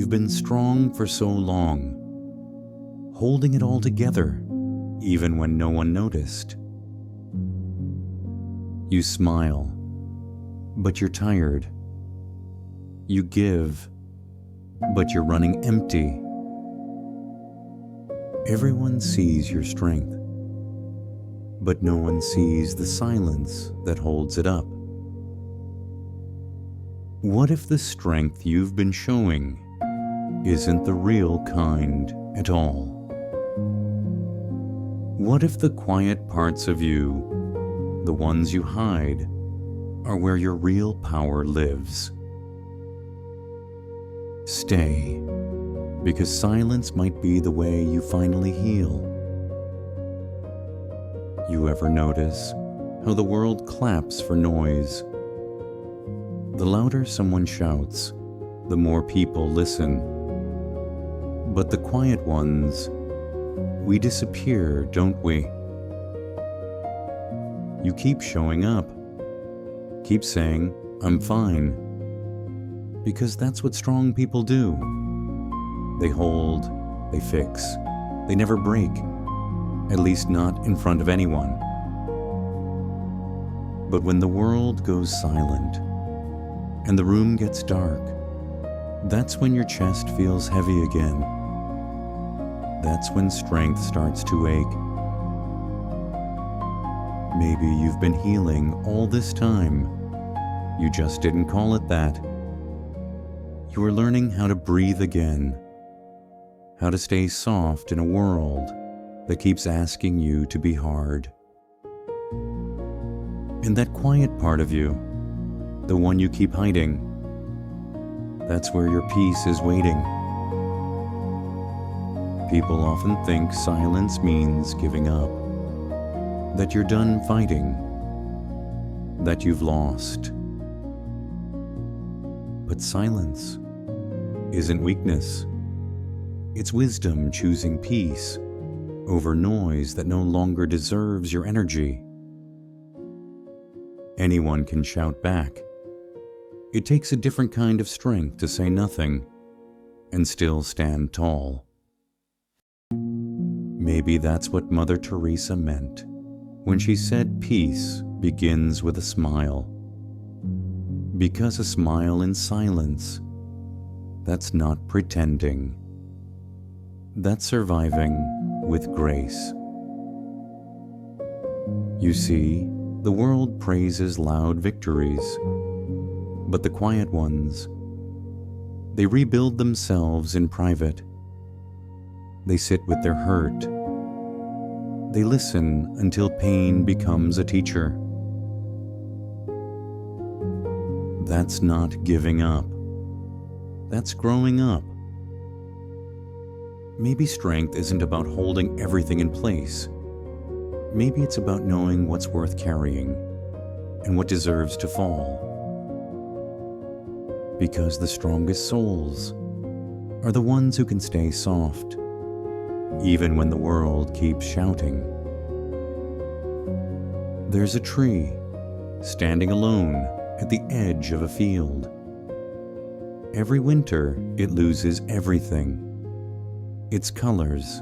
you've been strong for so long, holding it all together, even when no one noticed. You smile, but you're tired. You give, but you're running empty. Everyone sees your strength, but no one sees the silence that holds it up. What if the strength you've been showing isn't the real kind at all? What if the quiet parts of you, the ones you hide, are where your real power lives? Stay, because silence might be the way you finally heal. You ever notice how the world claps for noise? The louder someone shouts, the more people listen. But the quiet ones, we disappear, don't we? You keep showing up. Keep saying, "I'm fine." Because that's what strong people do. They hold, they fix, they never break. At least not in front of anyone. But when the world goes silent, and the room gets dark, that's when your chest feels heavy again. That's when strength starts to ache. Maybe you've been healing all this time. You just didn't call it that. You are learning how to breathe again, how to stay soft in a world that keeps asking you to be hard. And that quiet part of you, the one you keep hiding, that's where your peace is waiting. People often think silence means giving up, that you're done fighting, that you've lost. But silence isn't weakness. It's wisdom choosing peace over noise that no longer deserves your energy. Anyone can shout back. It takes a different kind of strength to say nothing and still stand tall. Maybe that's what Mother Teresa meant when she said peace begins with a smile. Because a smile in silence, that's not pretending. That's surviving with grace. You see, the world praises loud victories, but the quiet ones, they rebuild themselves in private. They sit with their hurt. They listen until pain becomes a teacher. That's not giving up. That's growing up. Maybe strength isn't about holding everything in place. Maybe it's about knowing what's worth carrying and what deserves to fall. Because the strongest souls are the ones who can stay soft, even when the world keeps shouting. There's a tree standing alone at the edge of a field. Every winter, it loses everything. Its colors,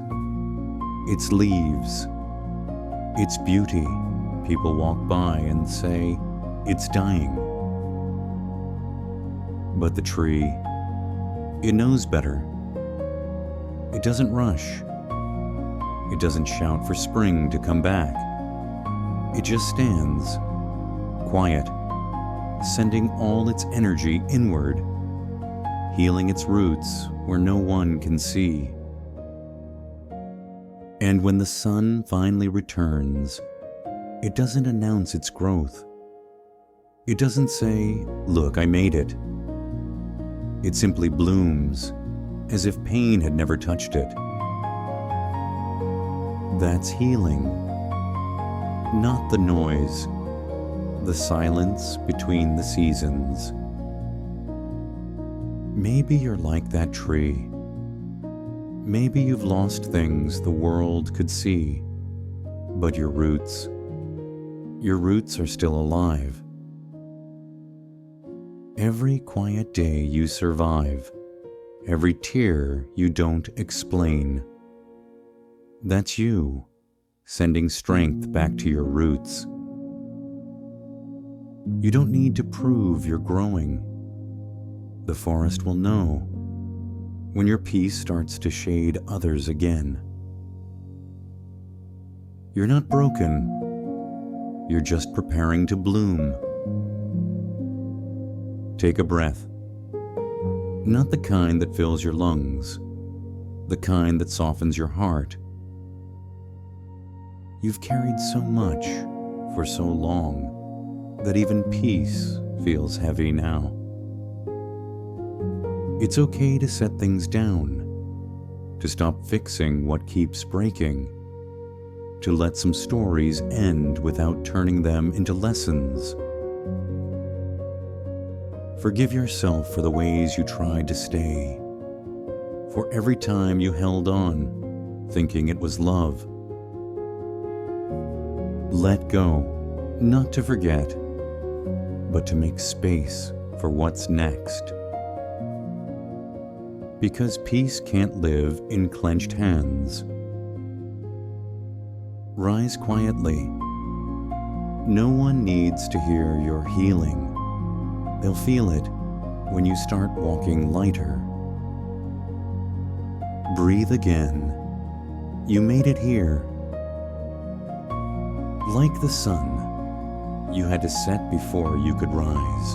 its leaves, its beauty. People walk by and say, "It's dying." But the tree, it knows better. It doesn't rush. It doesn't shout for spring to come back. It just stands, quiet, sending all its energy inward, healing its roots where no one can see. And when the sun finally returns, it doesn't announce its growth. It doesn't say, "Look, I made it." It simply blooms, as if pain had never touched it. That's healing. Not the noise, the silence between the seasons. Maybe you're like that tree. Maybe you've lost things the world could see, but your roots are still alive. Every quiet day you survive, every tear you don't explain. That's you, sending strength back to your roots. You don't need to prove you're growing. The forest will know when your peace starts to shade others again. You're not broken. You're just preparing to bloom. Take a breath. Not the kind that fills your lungs, the kind that softens your heart. You've carried so much for so long that even peace feels heavy now. It's okay to set things down, to stop fixing what keeps breaking, to let some stories end without turning them into lessons. Forgive yourself for the ways you tried to stay, for every time you held on, thinking it was love. Let go, not to forget, but to make space for what's next. Because peace can't live in clenched hands. Rise quietly. No one needs to hear your healing. They'll feel it when you start walking lighter. Breathe again. You made it here. Like the sun, you had to set before you could rise.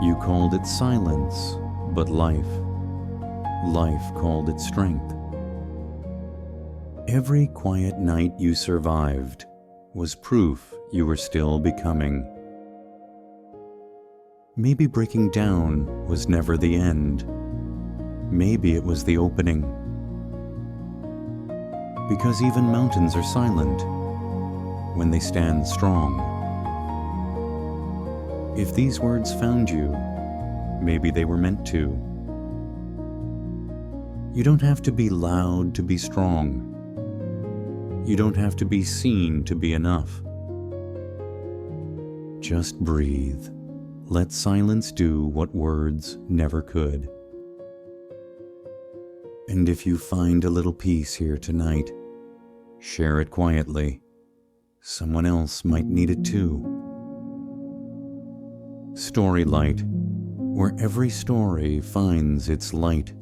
You called it silence, but life called it strength. Every quiet night you survived was proof you were still becoming. Maybe breaking down was never the end. Maybe it was the opening. Because even mountains are silent when they stand strong. If these words found you, maybe they were meant to. You don't have to be loud to be strong. You don't have to be seen to be enough. Just breathe. Let silence do what words never could. And if you find a little peace here tonight, share it quietly. Someone else might need it too. Story Light, where every story finds its light.